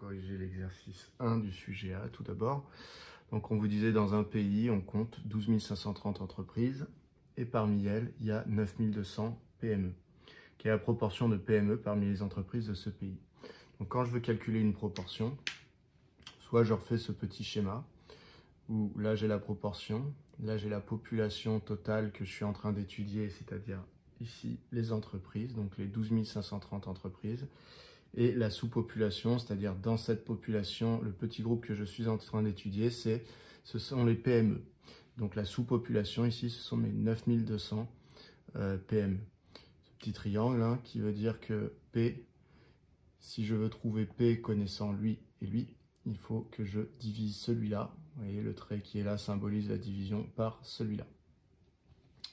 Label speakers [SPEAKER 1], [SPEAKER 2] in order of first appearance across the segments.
[SPEAKER 1] corriger l'exercice 1 du sujet A tout d'abord. Donc on vous disait dans un pays, on compte 12 530 entreprises et parmi elles, il y a 9 200 PME, qui est la proportion de PME parmi les entreprises de ce pays. Donc quand je veux calculer une proportion, soit je refais ce petit schéma, où là j'ai la proportion, là j'ai la population totale que je suis en train d'étudier, c'est-à-dire ici les entreprises, donc les 12 530 entreprises, et la sous-population, c'est-à-dire dans cette population, le petit groupe que je suis en train d'étudier, ce sont les PME. Donc la sous-population ici, ce sont mes 9 200 PME. Ce petit triangle hein, qui veut dire que P, si je veux trouver P connaissant lui et lui, il faut que je divise celui-là. Vous voyez, le trait qui est là symbolise la division par celui-là.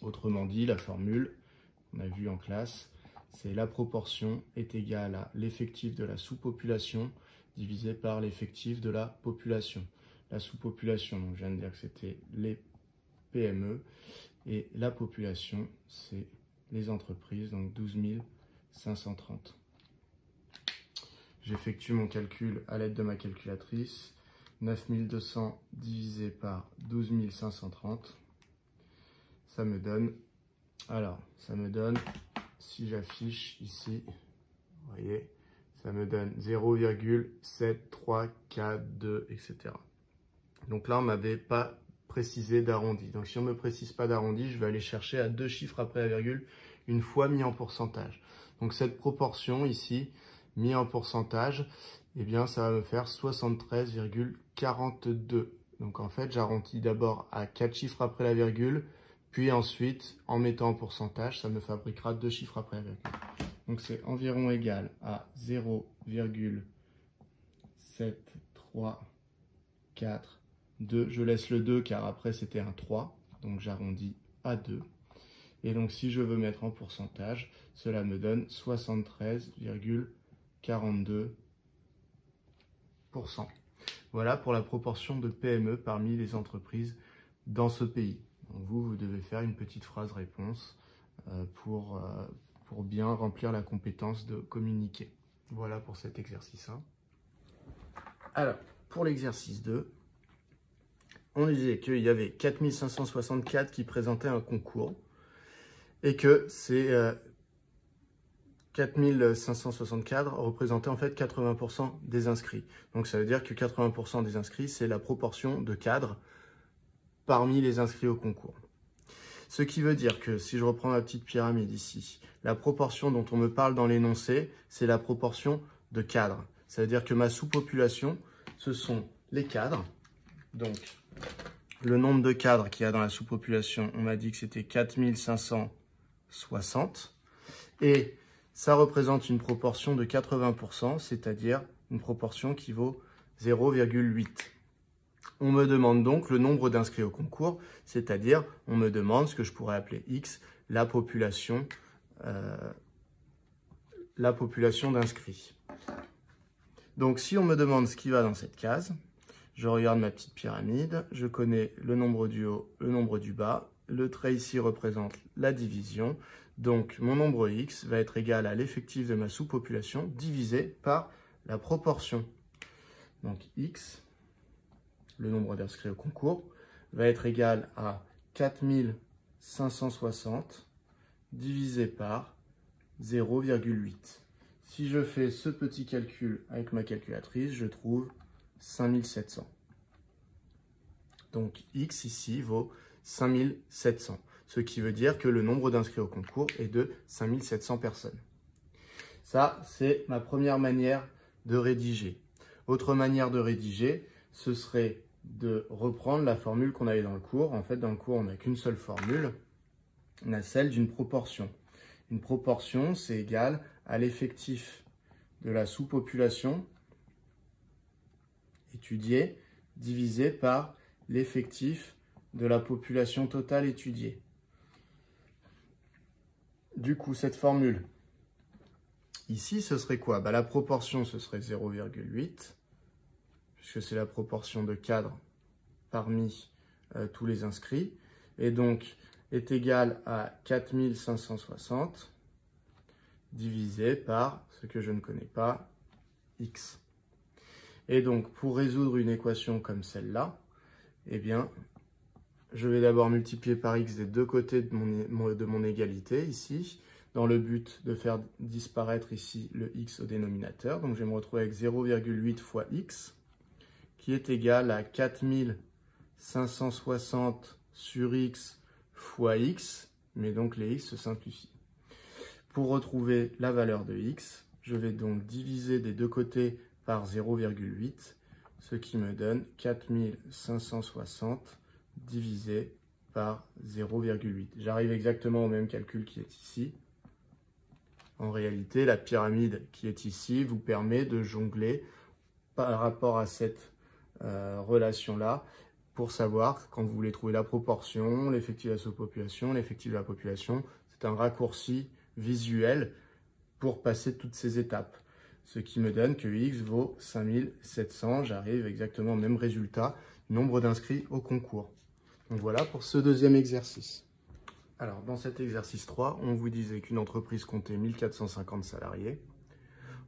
[SPEAKER 1] Autrement dit, la formule, on a vu en classe, c'est la proportion est égale à l'effectif de la sous-population divisé par l'effectif de la population. La sous-population, je viens de dire que c'était les PME, et la population, c'est les entreprises, donc 12 530. J'effectue mon calcul à l'aide de ma calculatrice. 9 200 divisé par 12 530, ça me donne, si j'affiche ici, vous voyez, ça me donne 0,7342, etc. Donc là, on ne m'avait pas précisé d'arrondi. Donc si on ne me précise pas d'arrondi, je vais aller chercher à 2 chiffres après la virgule, une fois mis en pourcentage. Donc cette proportion ici, mis en pourcentage, eh bien ça va me faire 73,42. Donc en fait, j'arrondis d'abord à 4 chiffres après la virgule, puis ensuite, en mettant en pourcentage, ça me fabriquera 2 chiffres après la virgule. Donc c'est environ égal à 0,7342. Je laisse le 2 car après c'était un 3, donc j'arrondis à 2. Et donc si je veux mettre en pourcentage, cela me donne 73,42%. Voilà pour la proportion de PME parmi les entreprises dans ce pays. Donc vous devez faire une petite phrase réponse pour bien remplir la compétence de communiquer. Voilà pour cet exercice 1. Alors, pour l'exercice 2, on disait qu'il y avait 4564 qui présentaient un concours et que ces 4564 représentaient en fait 80% des inscrits. Donc ça veut dire que 80% des inscrits, c'est la proportion de cadres parmi les inscrits au concours. Ce qui veut dire que, si je reprends ma petite pyramide ici, la proportion dont on me parle dans l'énoncé, c'est la proportion de cadres. Ça veut dire que ma sous-population, ce sont les cadres. Donc, le nombre de cadres qu'il y a dans la sous-population, on m'a dit que c'était 4560. Et ça représente une proportion de 80%, c'est-à-dire une proportion qui vaut 0,8. On me demande donc le nombre d'inscrits au concours, c'est-à-dire on me demande ce que je pourrais appeler X, la population d'inscrits. Donc si on me demande ce qui va dans cette case, je regarde ma petite pyramide, je connais le nombre du haut, le nombre du bas, le trait ici représente la division, donc mon nombre X va être égal à l'effectif de ma sous-population divisé par la proportion. Donc X, le nombre d'inscrits au concours, va être égal à 4560 divisé par 0,8. Si je fais ce petit calcul avec ma calculatrice, je trouve 5700. Donc X ici vaut 5700, ce qui veut dire que le nombre d'inscrits au concours est de 5700 personnes. Ça, c'est ma première manière de rédiger. Autre manière de rédiger, ce serait de reprendre la formule qu'on avait dans le cours. En fait, dans le cours, on n'a qu'une seule formule. On a celle d'une proportion. Une proportion, c'est égal à l'effectif de la sous-population étudiée divisé par l'effectif de la population totale étudiée. Du coup, cette formule, ici, ce serait quoi? La proportion, ce serait 0,8. Puisque c'est la proportion de cadres parmi tous les inscrits, et donc est égal à 4560 divisé par ce que je ne connais pas, X. Et donc, pour résoudre une équation comme celle-là, eh bien, je vais d'abord multiplier par x des deux côtés de mon égalité, ici, dans le but de faire disparaître ici le x au dénominateur. Donc, je vais me retrouver avec 0,8 fois x, qui est égal à 4560 sur x fois x, mais donc les x se simplifient. Pour retrouver la valeur de x, je vais donc diviser des deux côtés par 0,8, ce qui me donne 4560 divisé par 0,8. J'arrive exactement au même calcul qui est ici. En réalité, la pyramide qui est ici vous permet de jongler par rapport à cette relation-là pour savoir quand vous voulez trouver la proportion, l'effectif de la sous-population, l'effectif de la population. C'est un raccourci visuel pour passer toutes ces étapes. Ce qui me donne que x vaut 5700. J'arrive exactement au même résultat, nombre d'inscrits au concours. Donc voilà pour ce deuxième exercice. Alors dans cet exercice 3, on vous disait qu'une entreprise comptait 1450 salariés.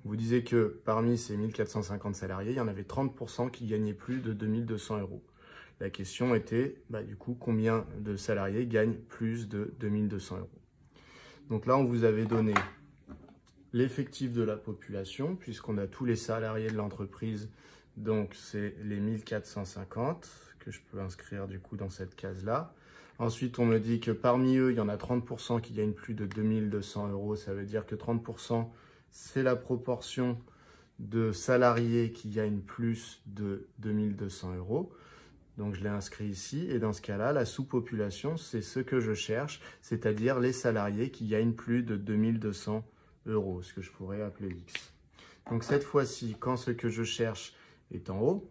[SPEAKER 1] On vous disait que parmi ces 1450 salariés, il y en avait 30% qui gagnaient plus de 2200 €. La question était, du coup, combien de salariés gagnent plus de 2200 €? Donc là, on vous avait donné l'effectif de la population, puisqu'on a tous les salariés de l'entreprise, donc c'est les 1450 que je peux inscrire du coup dans cette case-là. Ensuite, on me dit que parmi eux, il y en a 30% qui gagnent plus de 2200 €. Ça veut dire que 30%, c'est la proportion de salariés qui gagnent plus de 2200 €. Donc, je l'ai inscrit ici. Et dans ce cas-là, la sous-population, c'est ce que je cherche, c'est-à-dire les salariés qui gagnent plus de 2200 €, ce que je pourrais appeler X. Donc, cette fois-ci, quand ce que je cherche est en haut,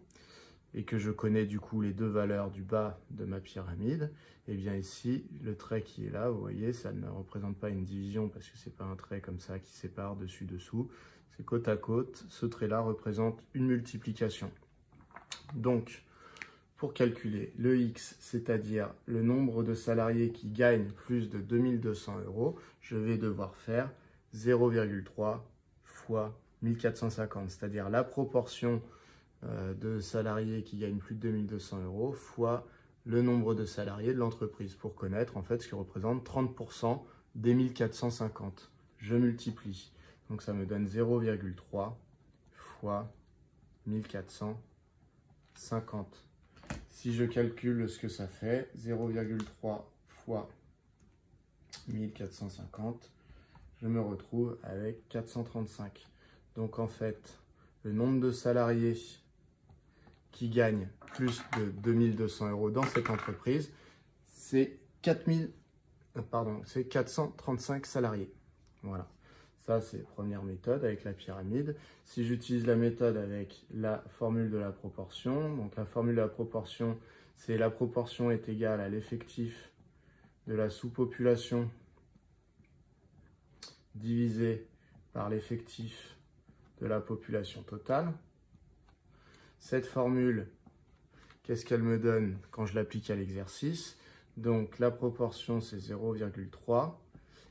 [SPEAKER 1] et que je connais du coup les deux valeurs du bas de ma pyramide, et bien ici, le trait qui est là, vous voyez, ça ne représente pas une division parce que c'est pas un trait comme ça qui sépare dessus-dessous. C'est côte à côte. Ce trait-là représente une multiplication. Donc, pour calculer le X, c'est-à-dire le nombre de salariés qui gagnent plus de 2200 €, je vais devoir faire 0,3 fois 1450, c'est-à-dire la proportion de salariés qui gagnent plus de 2200 € fois le nombre de salariés de l'entreprise pour connaître en fait ce qui représente 30% des 1450. Je multiplie, donc ça me donne 0,3 fois 1450. Si je calcule ce que ça fait, 0,3 fois 1450, je me retrouve avec 435. Donc en fait, le nombre de salariés qui gagnent plus de 2200 € dans cette entreprise, c'est 435 salariés. Voilà. Ça, c'est la première méthode avec la pyramide. Si j'utilise la méthode avec la formule de la proportion, donc la formule de la proportion, c'est la proportion est égale à l'effectif de la sous-population divisé par l'effectif de la population totale. Cette formule, qu'est-ce qu'elle me donne quand je l'applique à l'exercice? Donc la proportion, c'est 0,3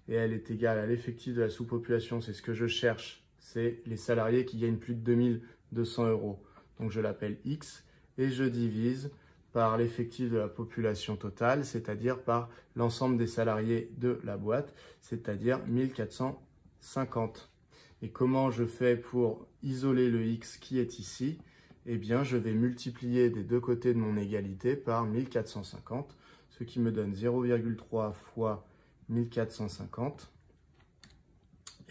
[SPEAKER 1] et elle est égale à l'effectif de la sous-population. C'est ce que je cherche, c'est les salariés qui gagnent plus de 2200 €. Donc je l'appelle X et je divise par l'effectif de la population totale, c'est-à-dire par l'ensemble des salariés de la boîte, c'est-à-dire 1450. Et comment je fais pour isoler le X qui est ici? Eh bien, je vais multiplier des deux côtés de mon égalité par 1450, ce qui me donne 0,3 fois 1450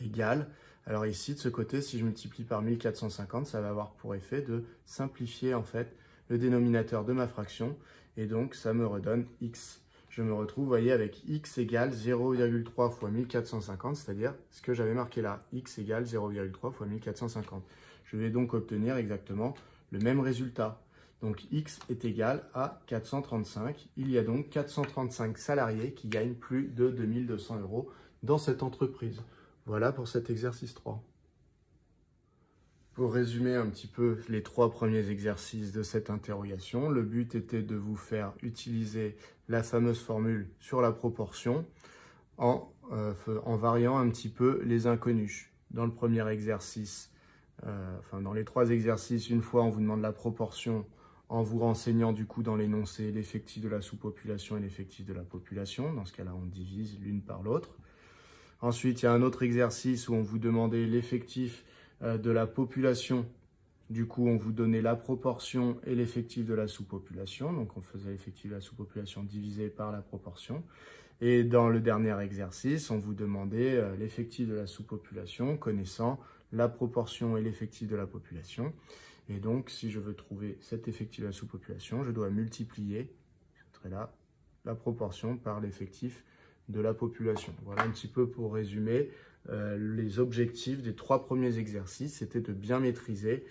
[SPEAKER 1] égale. Alors ici, de ce côté, si je multiplie par 1450, ça va avoir pour effet de simplifier en fait le dénominateur de ma fraction et donc ça me redonne X. Je me retrouve, vous voyez, avec X égale 0,3 fois 1450, c'est-à-dire ce que j'avais marqué là, X égale 0,3 fois 1450. Je vais donc obtenir exactement le même résultat. Donc X est égal à 435. Il y a donc 435 salariés qui gagnent plus de 2200 € dans cette entreprise. Voilà pour cet exercice 3. Pour résumer un petit peu les 3 premiers exercices de cette interrogation, le but était de vous faire utiliser la fameuse formule sur la proportion en variant un petit peu les inconnus. Dans le premier exercice, enfin dans les 3 exercices, une fois on vous demande la proportion en vous renseignant du coup dans l'énoncé l'effectif de la sous-population et l'effectif de la population. Dans ce cas-là, on divise l'une par l'autre. Ensuite, il y a un autre exercice où on vous demandait l'effectif de la population. Du coup, on vous donnait la proportion et l'effectif de la sous-population. Donc, on faisait l'effectif de la sous-population divisé par la proportion. Et dans le dernier exercice, on vous demandait l'effectif de la sous-population connaissant la proportion et l'effectif de la population. Et donc, si je veux trouver cet effectif de la sous-population, je dois multiplier, je mettrai là, la proportion par l'effectif de la population. Voilà un petit peu pour résumer les objectifs des 3 premiers exercices. C'était de bien maîtriser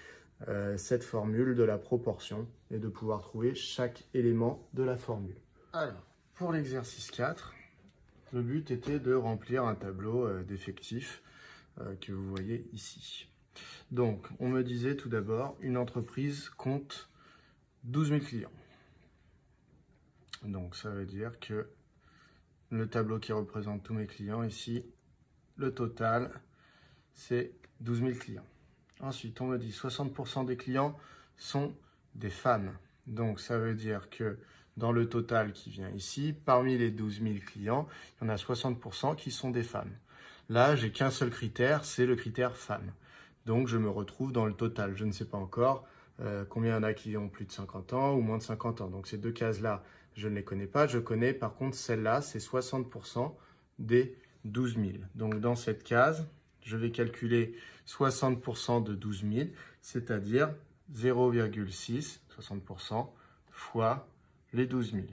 [SPEAKER 1] cette formule de la proportion et de pouvoir trouver chaque élément de la formule. Alors, pour l'exercice 4, le but était de remplir un tableau d'effectifs que vous voyez ici. Donc, on me disait tout d'abord, une entreprise compte 12 000 clients. Donc, ça veut dire que le tableau qui représente tous mes clients ici, le total, c'est 12 000 clients. Ensuite, on me dit 60% des clients sont des femmes. Donc, ça veut dire que dans le total qui vient ici, parmi les 12 000 clients, il y en a 60% qui sont des femmes. Là, j'ai qu'un seul critère, c'est le critère femme. Donc, je me retrouve dans le total. Je ne sais pas encore combien il y en a qui ont plus de 50 ans ou moins de 50 ans. Donc, ces 2 cases-là, je ne les connais pas. Je connais par contre celle-là, c'est 60% des 12 000. Donc, dans cette case, je vais calculer 60% de 12 000, c'est-à-dire 0,6, 60% fois les 12 000.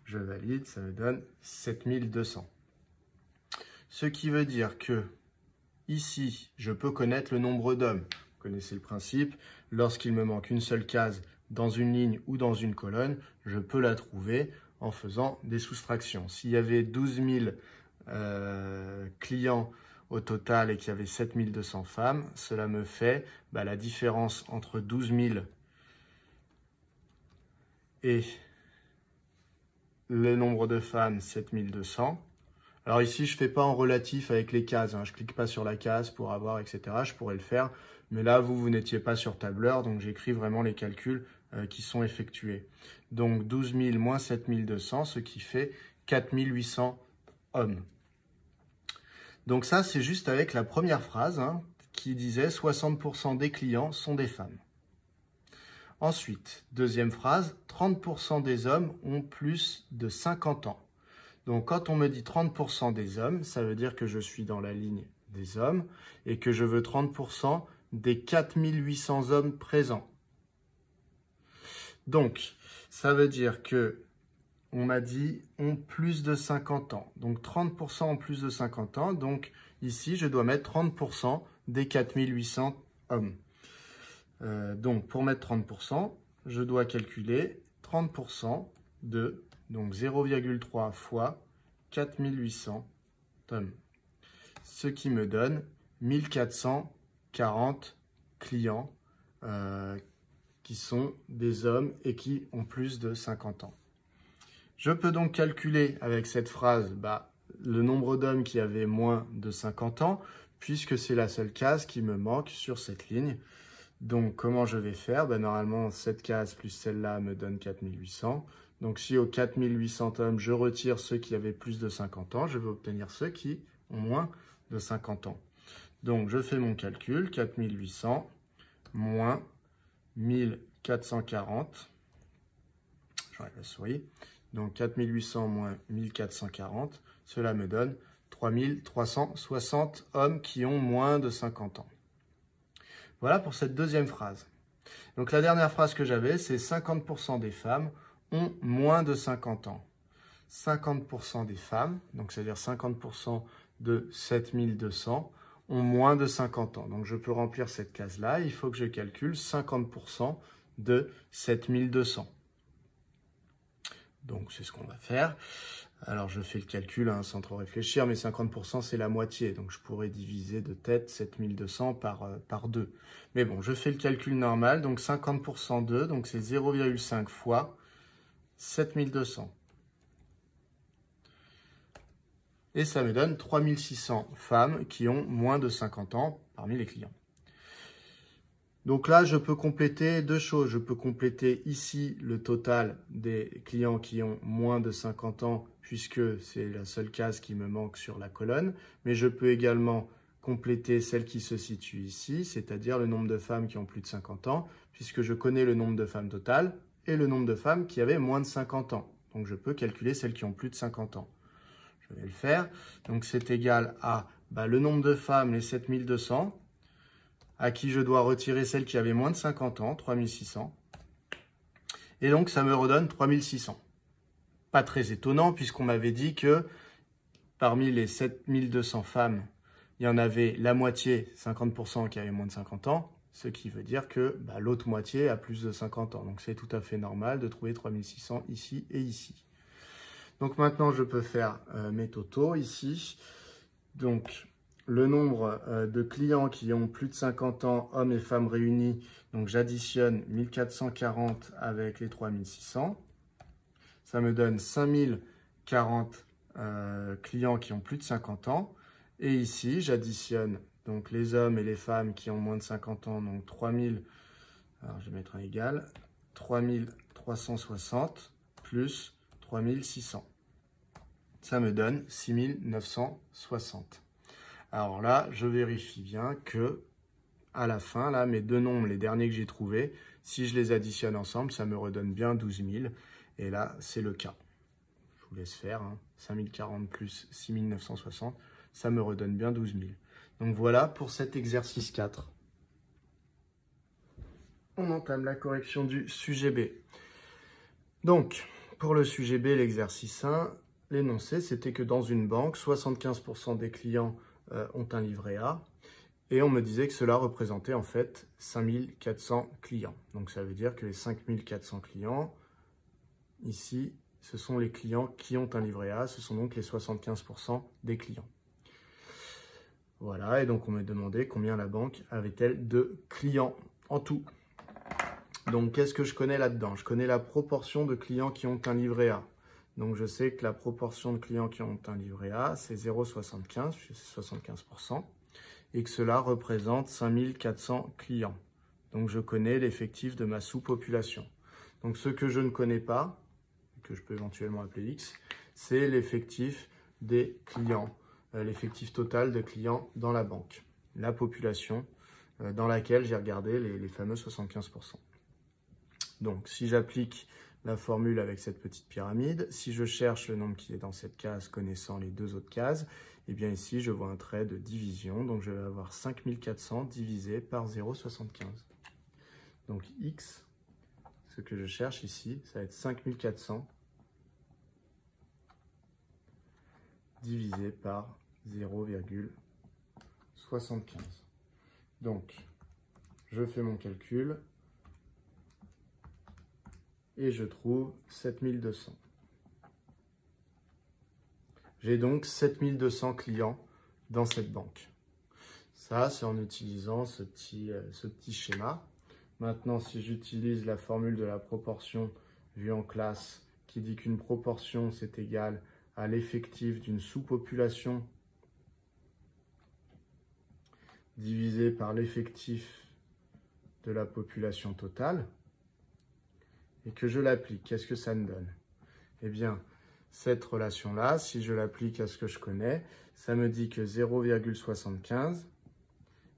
[SPEAKER 1] Je valide, ça me donne 7200. Ce qui veut dire que ici, je peux connaître le nombre d'hommes. Vous connaissez le principe, lorsqu'il me manque une seule case dans une ligne ou dans une colonne, je peux la trouver en faisant des soustractions. S'il y avait 12 000 clients au total et qu'il y avait 7200 femmes, cela me fait la différence entre 12 000 et le nombre de femmes, 7200. Alors ici, je ne fais pas en relatif avec les cases, hein. Je ne clique pas sur la case pour avoir, etc. Je pourrais le faire, mais là, vous n'étiez pas sur tableur, donc j'écris vraiment les calculs qui sont effectués. Donc 12 000 moins 7200, ce qui fait 4800 hommes. Donc ça, c'est juste avec la première phrase qui disait 60% des clients sont des femmes. Ensuite, deuxième phrase, 30% des hommes ont plus de 50 ans. Donc, quand on me dit 30% des hommes, ça veut dire que je suis dans la ligne des hommes et que je veux 30% des 4800 hommes présents. Donc, ça veut dire que on m'a dit ont plus de 50 ans. Donc, 30% ont plus de 50 ans. Donc, ici, je dois mettre 30% des 4800 hommes. Donc, pour mettre 30%, je dois calculer 30% de... Donc 0,3 fois 4800 hommes. Ce qui me donne 1440 clients qui sont des hommes et qui ont plus de 50 ans. Je peux donc calculer avec cette phrase le nombre d'hommes qui avaient moins de 50 ans, puisque c'est la seule case qui me manque sur cette ligne. Donc, comment je vais faire? Normalement, cette case plus celle-là me donne 4800. Donc, si aux 4800 hommes, je retire ceux qui avaient plus de 50 ans, je vais obtenir ceux qui ont moins de 50 ans. Donc, je fais mon calcul, 4800 moins 1440. J'enlève la souris. Donc, 4800 moins 1440, cela me donne 3360 hommes qui ont moins de 50 ans. Voilà pour cette deuxième phrase. Donc, la dernière phrase que j'avais, c'est 50% des femmes ont moins de 50 ans. 50% des femmes, donc c'est-à-dire 50% de 7200, ont moins de 50 ans. Donc, je peux remplir cette case-là. Il faut que je calcule 50% de 7200. Donc, c'est ce qu'on va faire. Alors, je fais le calcul sans trop réfléchir, mais 50%, c'est la moitié. Donc, je pourrais diviser de tête 7200 par 2. Mais bon, je fais le calcul normal. Donc, 50% de, donc c'est 0,5 fois 7200. Et ça me donne 3600 femmes qui ont moins de 50 ans parmi les clients. Donc là, je peux compléter deux choses. Je peux compléter ici le total des clients qui ont moins de 50 ans, puisque c'est la seule case qui me manque sur la colonne. Mais je peux également compléter celle qui se situe ici, c'est-à-dire le nombre de femmes qui ont plus de 50 ans, puisque je connais le nombre de femmes totales et le nombre de femmes qui avaient moins de 50 ans. Donc je peux calculer celles qui ont plus de 50 ans. Je vais le faire. Donc c'est égal à le nombre de femmes, les 7200, à qui je dois retirer celles qui avaient moins de 50 ans, 3600. Et donc, ça me redonne 3600. Pas très étonnant, puisqu'on m'avait dit que parmi les 7200 femmes, il y en avait la moitié, 50%, qui avaient moins de 50 ans, ce qui veut dire que l'autre moitié a plus de 50 ans. Donc, c'est tout à fait normal de trouver 3600 ici et ici. Donc, maintenant, je peux faire mes totaux ici. Donc, le nombre de clients qui ont plus de 50 ans, hommes et femmes réunis, donc j'additionne 1440 avec les 3600. Ça me donne 5040 clients qui ont plus de 50 ans. Et ici, j'additionne donc les hommes et les femmes qui ont moins de 50 ans, donc 3000, alors je vais mettre un égal, 3360 plus 3600. Ça me donne 6960. Alors là, je vérifie bien que, à la fin, là, mes deux nombres, les derniers que j'ai trouvés, si je les additionne ensemble, ça me redonne bien 12 000. Et là, c'est le cas. Je vous laisse faire. 5040 plus 6960, ça me redonne bien 12 000. Donc voilà pour cet exercice 4. On entame la correction du sujet B. Donc, pour le sujet B, l'exercice 1, l'énoncé, c'était que dans une banque, 75% des clients ont un livret A, et on me disait que cela représentait en fait 5400 clients. Donc ça veut dire que les 5400 clients, ici, ce sont les clients qui ont un livret A, ce sont donc les 75% des clients. Voilà, et donc on m'a demandé combien la banque avait-elle de clients en tout. Donc qu'est-ce que je connais là-dedans? Je connais la proportion de clients qui ont un livret A. Donc je sais que la proportion de clients qui ont un livret A, c'est 0,75, c'est 75%, et que cela représente 5400 clients. Donc je connais l'effectif de ma sous-population. Donc ce que je ne connais pas, que je peux éventuellement appeler X, c'est l'effectif des clients, l'effectif total de clients dans la banque, la population dans laquelle j'ai regardé les fameux 75%. Donc si j'applique la formule avec cette petite pyramide, si je cherche le nombre qui est dans cette case connaissant les deux autres cases, et bien ici je vois un trait de division, donc je vais avoir 5400 divisé par 0,75. Donc X, ce que je cherche ici, ça va être 5400 divisé par 0,75. Donc je fais mon calcul et je trouve 7200. J'ai donc 7200 clients dans cette banque. Ça, c'est en utilisant ce petit schéma. Maintenant, si j'utilise la formule de la proportion vue en classe, qui dit qu'une proportion, c'est égal à l'effectif d'une sous-population divisé par l'effectif de la population totale, et que je l'applique, qu'est-ce que ça me donne? Eh bien, cette relation-là, si je l'applique à ce que je connais, ça me dit que 0,75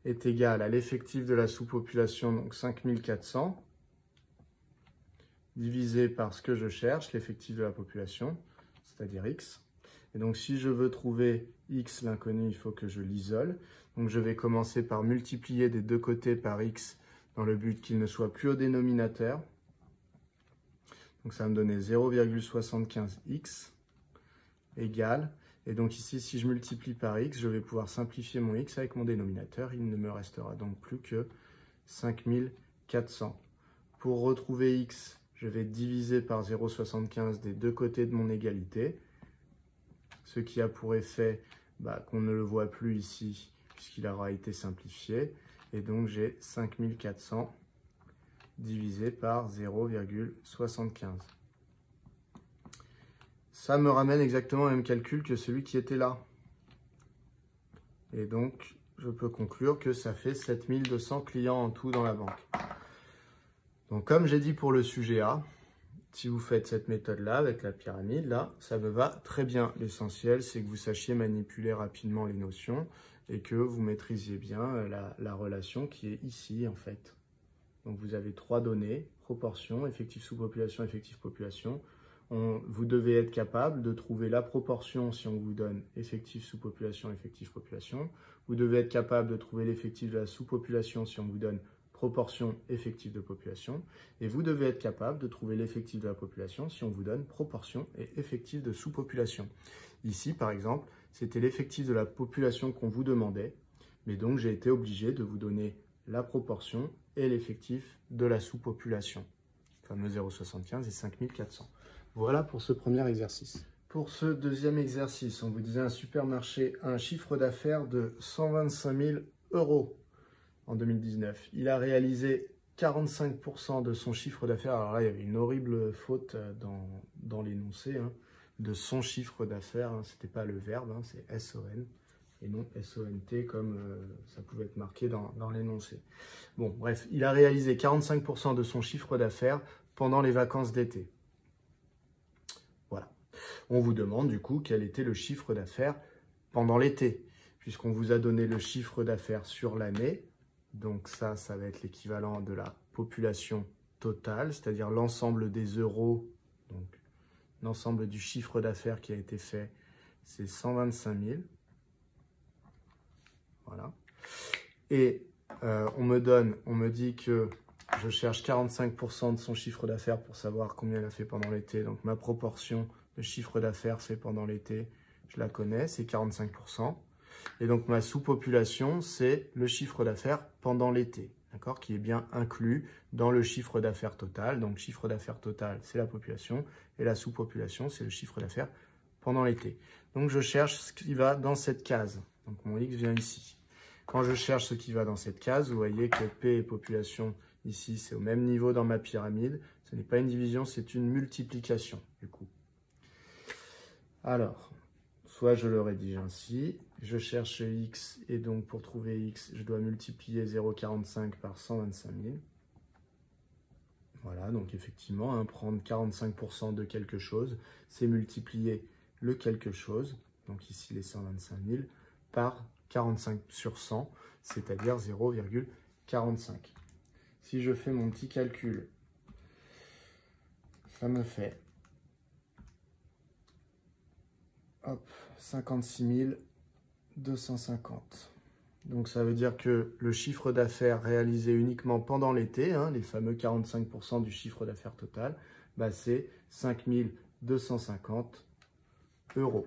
[SPEAKER 1] est égal à l'effectif de la sous-population, donc 5400, divisé par ce que je cherche, l'effectif de la population, c'est-à-dire X. Et donc, si je veux trouver X, l'inconnu, il faut que je l'isole. Donc, je vais commencer par multiplier des deux côtés par X dans le but qu'il ne soit plus au dénominateur. Donc, ça va me donner 0,75x égale. Et donc ici, si je multiplie par x, je vais pouvoir simplifier mon x avec mon dénominateur. Il ne me restera donc plus que 5400. Pour retrouver x, je vais diviser par 0,75 des deux côtés de mon égalité. Ce qui a pour effet qu'on ne le voit plus ici, puisqu'il aura été simplifié. Et donc j'ai 5400 divisé par 0,75. ça me ramène exactement au même calcul que celui qui était là. Et donc, je peux conclure que ça fait 7200 clients en tout dans la banque. Donc, comme j'ai dit pour le sujet A, si vous faites cette méthode-là, avec la pyramide, là, ça me va très bien. L'essentiel, c'est que vous sachiez manipuler rapidement les notions et que vous maîtrisiez bien la relation qui est ici, en fait. Donc, vous avez 3 données, proportion, effectif sous population, effectif population. Vous devez être capable de trouver la proportion si on vous donne effectif sous population, effectif population. Vous devez être capable de trouver l'effectif de la sous-population si on vous donne proportion effectif de population. Et vous devez être capable de trouver l'effectif de la population si on vous donne proportion et effectif de sous-population. Ici, par exemple, c'était l'effectif de la population qu'on vous demandait, mais donc j'ai été obligé de vous donner la proportion et l'effectif de la sous-population, fameux 0,75 et 5400. Voilà pour ce premier exercice. Pour ce deuxième exercice, on vous disait un supermarché a un chiffre d'affaires de 125 000 € en 2019. Il a réalisé 45% de son chiffre d'affaires. Alors là, il y avait une horrible faute dans l'énoncé, hein, de son chiffre d'affaires. Hein, c'était pas le verbe, hein, c'est S-O-N et non S-O-N-T comme ça pouvait être marqué dans l'énoncé. Bon, bref, il a réalisé 45% de son chiffre d'affaires pendant les vacances d'été. Voilà. On vous demande du coup quel était le chiffre d'affaires pendant l'été, puisqu'on vous a donné le chiffre d'affaires sur l'année. Donc ça va être l'équivalent de la population totale, c'est-à-dire l'ensemble des euros, donc l'ensemble du chiffre d'affaires qui a été fait, c'est 125 000. Voilà. Et on me dit que je cherche 45% de son chiffre d'affaires pour savoir combien il a fait pendant l'été. Donc ma proportion de chiffre d'affaires fait pendant l'été, je la connais, c'est 45%. Et donc ma sous-population, c'est le chiffre d'affaires pendant l'été, d'accord, qui est bien inclus dans le chiffre d'affaires total. Donc chiffre d'affaires total, c'est la population, et la sous-population, c'est le chiffre d'affaires pendant l'été. Donc je cherche ce qui va dans cette case. Donc mon X vient ici. Quand je cherche ce qui va dans cette case, vous voyez que P et population, ici, c'est au même niveau dans ma pyramide. Ce n'est pas une division, c'est une multiplication, du coup. Alors, soit je le rédige ainsi, je cherche X, et donc pour trouver X, je dois multiplier 0,45 par 125 000. Voilà, donc effectivement, hein, prendre 45% de quelque chose, c'est multiplier le quelque chose, donc ici les 125 000, par 45 sur 100, c'est-à-dire 0,45. Si je fais mon petit calcul, ça me fait 56 250. Donc ça veut dire que le chiffre d'affaires réalisé uniquement pendant l'été, hein, les fameux 45% du chiffre d'affaires total, bah c'est 5 250 €.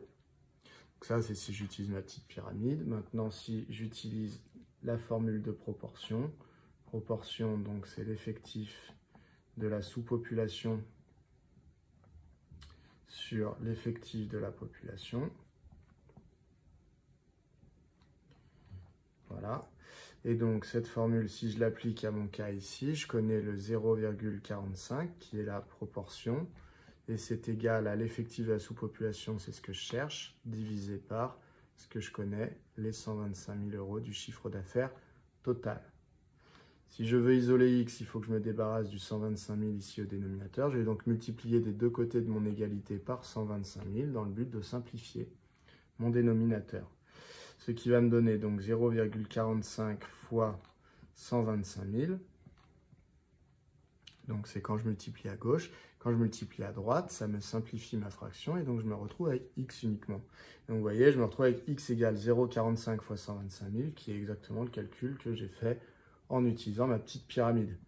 [SPEAKER 1] Donc ça, c'est si j'utilise ma petite pyramide. Maintenant, si j'utilise la formule de proportion, proportion, donc c'est l'effectif de la sous-population sur l'effectif de la population. Voilà. Et donc, cette formule, si je l'applique à mon cas ici, je connais le 0,45 qui est la proportion. Et c'est égal à l'effectif de la sous-population, c'est ce que je cherche, divisé par ce que je connais, les 125 000 € du chiffre d'affaires total. Si je veux isoler X, il faut que je me débarrasse du 125 000 ici au dénominateur. Je vais donc multiplier des deux côtés de mon égalité par 125 000 dans le but de simplifier mon dénominateur. Ce qui va me donner donc 0,45 fois 125 000. Donc c'est quand je multiplie à gauche. Quand je multiplie à droite, ça me simplifie ma fraction et donc je me retrouve avec X uniquement. Donc vous voyez, je me retrouve avec X égale 0,45 fois 125 000, qui est exactement le calcul que j'ai fait en utilisant ma petite pyramide.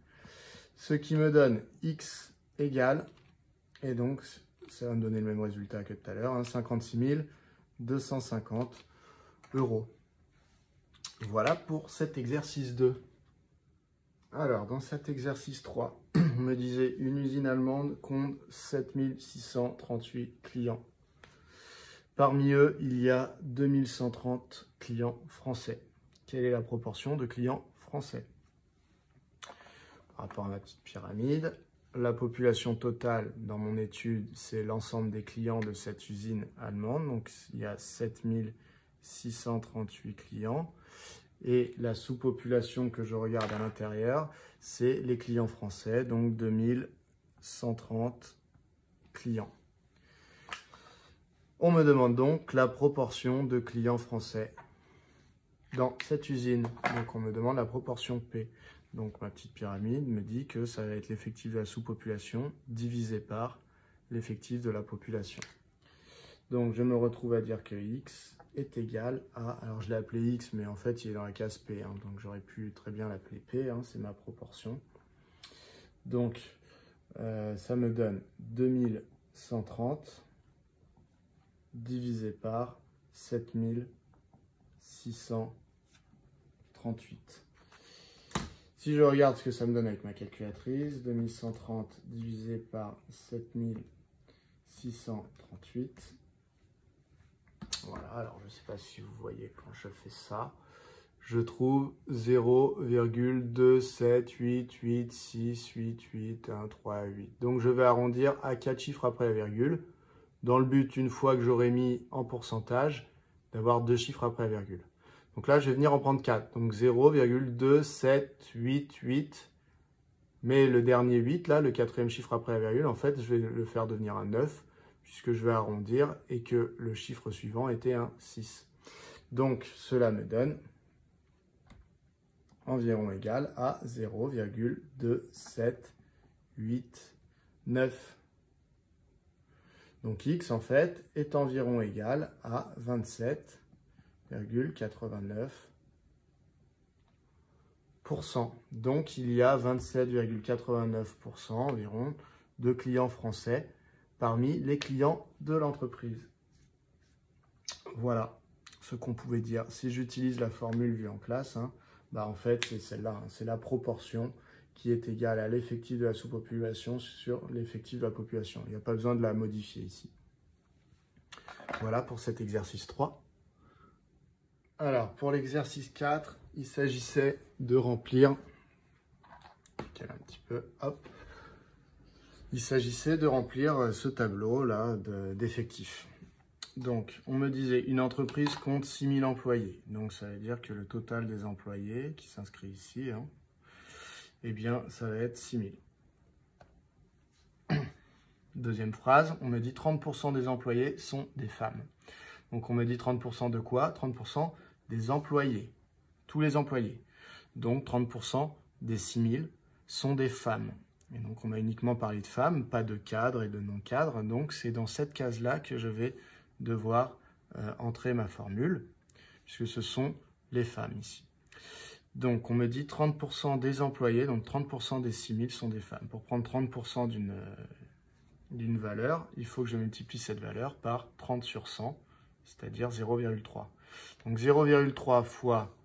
[SPEAKER 1] Ce qui me donne X égale, et donc ça va me donner le même résultat que tout à l'heure, hein, 56 250 €. Voilà pour cet exercice 2. Alors, dans cet exercice 3, on me disait une usine allemande compte 7638 clients. Parmi eux, il y a 2130 clients français. Quelle est la proportion de clients français? Par rapport à ma petite pyramide, la population totale dans mon étude, c'est l'ensemble des clients de cette usine allemande. Donc, il y a 7638 clients. Et la sous-population que je regarde à l'intérieur, c'est les clients français, donc 2130 clients. On me demande donc la proportion de clients français dans cette usine. Donc, on me demande la proportion P. Donc, ma petite pyramide me dit que ça va être l'effectif de la sous-population divisé par l'effectif de la population. Donc, je me retrouve à dire que X est égal à... Alors, je l'ai appelé X, mais en fait, il est dans la case P. Hein, donc, j'aurais pu très bien l'appeler P. Hein, c'est ma proportion. Donc, ça me donne 2130 divisé par 7638. Si je regarde ce que ça me donne avec ma calculatrice, 2130 divisé par 7638. Voilà, alors je ne sais pas si vous voyez quand je fais ça. Je trouve 0,27888688138. Donc je vais arrondir à 4 chiffres après la virgule. Dans le but, une fois que j'aurai mis en pourcentage, d'avoir 2 chiffres après la virgule. Donc là, je vais venir en prendre 4. Donc 0,2788. Mais le dernier 8, là, le quatrième chiffre après la virgule, en fait, je vais le faire devenir un 9, puisque je vais arrondir et que le chiffre suivant était un 6. Donc, cela me donne environ égal à 0,2789. Donc, X, en fait, est environ égal à 27,89%. Donc, il y a 27,89% environ de clients français parmi les clients de l'entreprise. Voilà ce qu'on pouvait dire. Si j'utilise la formule vue en classe, hein, en fait, c'est celle-là. Hein, c'est la proportion qui est égale à l'effectif de la sous-population sur l'effectif de la population. Il n'y a pas besoin de la modifier ici. Voilà pour cet exercice 3. Alors, pour l'exercice 4, il s'agissait de remplir... Un petit peu, hop. Il s'agissait de remplir ce tableau-là d'effectifs. Donc, on me disait, une entreprise compte 6000 employés. Donc, ça veut dire que le total des employés qui s'inscrit ici, hein, eh bien, ça va être 6000. Deuxième phrase, on me dit 30% des employés sont des femmes. Donc, on me dit 30% de quoi? 30% des employés. Tous les employés. Donc, 30% des 6000 sont des femmes. Et donc, on m'a uniquement parlé de femmes, pas de cadres et de non-cadres. Donc, c'est dans cette case-là que je vais devoir entrer ma formule, puisque ce sont les femmes ici. Donc, on me dit 30% des employés, donc 30% des 6000 sont des femmes. Pour prendre 30% d'une valeur, il faut que je multiplie cette valeur par 30 sur 100, c'est-à-dire 0,3. Donc, 0,3 fois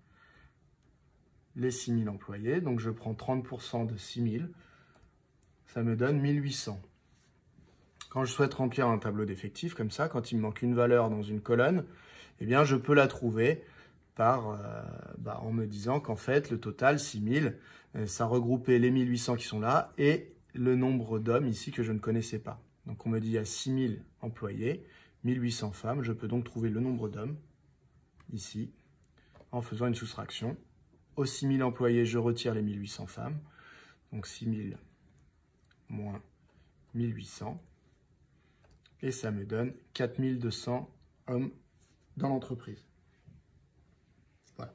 [SPEAKER 1] les 6000 employés, donc je prends 30% de 6000, ça me donne 1800. Quand je souhaite remplir un tableau d'effectifs comme ça, quand il me manque une valeur dans une colonne, eh bien je peux la trouver par, en me disant qu'en fait le total 6000, ça regroupait les 1800 qui sont là et le nombre d'hommes ici que je ne connaissais pas. Donc on me dit il y a 6000 employés, 1800 femmes, je peux donc trouver le nombre d'hommes ici en faisant une soustraction. Aux 6000 employés, je retire les 1800 femmes. Donc 6000 moins 1800. Et ça me donne 4200 hommes dans l'entreprise. Voilà.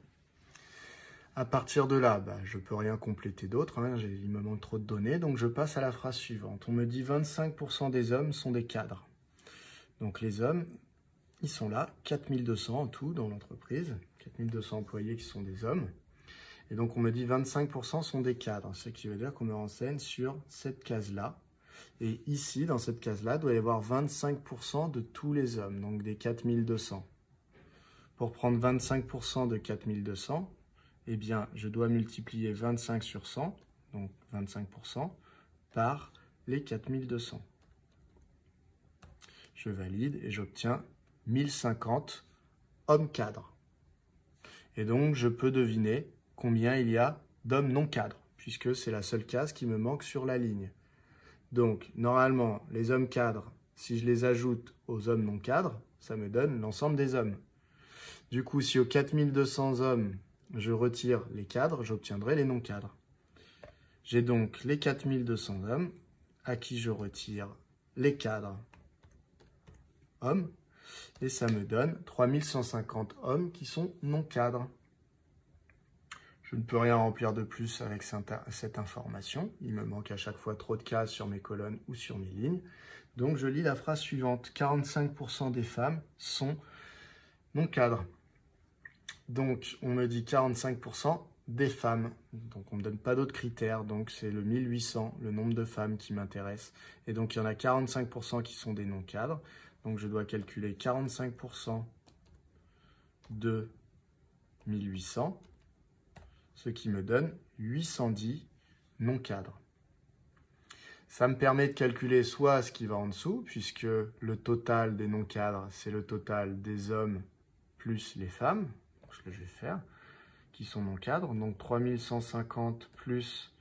[SPEAKER 1] À partir de là, je ne peux rien compléter d'autre. Hein, il me manque trop de données. Donc je passe à la phrase suivante. On me dit 25% des hommes sont des cadres. Donc les hommes, ils sont là. 4200 en tout dans l'entreprise. 4200 employés qui sont des hommes. Et donc, on me dit 25% sont des cadres, ce qui veut dire qu'on me renseigne sur cette case-là. Et ici, dans cette case-là, il doit y avoir 25% de tous les hommes, donc des 4200. Pour prendre 25% de 4200, eh bien, je dois multiplier 25 sur 100, donc 25%, par les 4200. Je valide et j'obtiens 1050 hommes cadres. Et donc, je peux deviner combien il y a d'hommes non cadres, puisque c'est la seule case qui me manque sur la ligne. Donc, normalement, les hommes cadres, si je les ajoute aux hommes non cadres, ça me donne l'ensemble des hommes. Du coup, si aux 4200 hommes, je retire les cadres, j'obtiendrai les non cadres. J'ai donc les 4200 hommes à qui je retire les cadres hommes. Et ça me donne 3150 hommes qui sont non cadres. Je ne peux rien remplir de plus avec cette information. Il me manque à chaque fois trop de cases sur mes colonnes ou sur mes lignes. Donc je lis la phrase suivante. 45% des femmes sont non cadres. Donc on me dit 45% des femmes. Donc on ne me donne pas d'autres critères. Donc c'est le 1800, le nombre de femmes qui m'intéresse. Et donc il y en a 45% qui sont des non cadres. Donc je dois calculer 45% de 1800. Ce qui me donne 810 non cadres. Ça me permet de calculer soit ce qui va en dessous, puisque le total des non cadres, c'est le total des hommes plus les femmes, ce que je vais faire, qui sont non cadres. Donc 3150 plus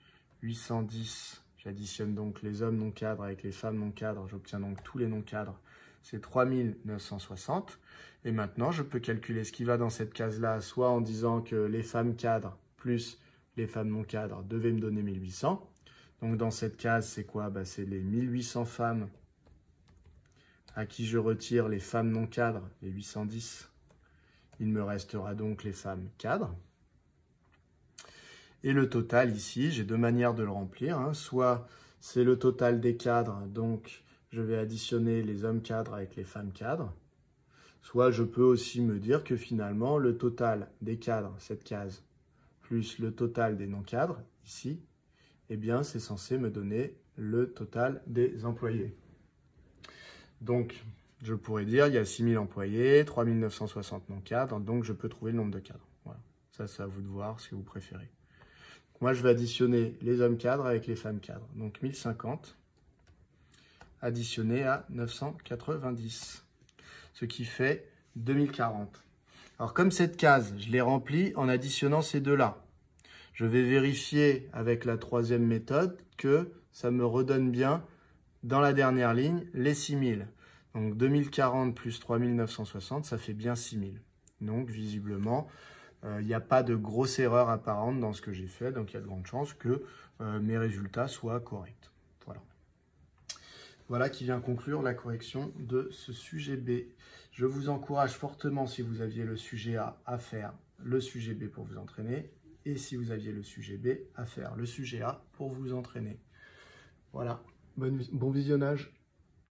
[SPEAKER 1] 810, j'additionne donc les hommes non cadres avec les femmes non cadres, j'obtiens donc tous les non cadres, c'est 3960. Et maintenant, je peux calculer ce qui va dans cette case-là, soit en disant que les femmes cadres plus les femmes non cadres devaient me donner 1800. Donc dans cette case, c'est quoi? C'est les 1800 femmes à qui je retire les femmes non cadres, les 810. Il me restera donc les femmes cadres. Et le total ici, j'ai deux manières de le remplir. Soit c'est le total des cadres, donc je vais additionner les hommes cadres avec les femmes cadres. Soit je peux aussi me dire que finalement, le total des cadres, cette case, plus le total des non-cadres, ici, eh bien, c'est censé me donner le total des employés. Donc, je pourrais dire, il y a 6000 employés, 3960 non-cadres, donc je peux trouver le nombre de cadres. Voilà. Ça, c'est à vous de voir ce que vous préférez. Moi, je vais additionner les hommes cadres avec les femmes cadres. Donc, 1050 additionné à 990, ce qui fait 2040. Alors, comme cette case, je l'ai remplie en additionnant ces deux-là. Je vais vérifier avec la troisième méthode que ça me redonne bien, dans la dernière ligne, les 6000. Donc, 2040 plus 3960, ça fait bien 6000. Donc, visiblement, il n'y a pas de grosse erreur apparente dans ce que j'ai fait. Donc, il y a de grandes chances que mes résultats soient corrects. Voilà. Voilà qui vient conclure la correction de ce sujet B. Je vous encourage fortement, si vous aviez le sujet A, à faire le sujet B pour vous entraîner. Et si vous aviez le sujet B, à faire le sujet A pour vous entraîner. Voilà, bon visionnage.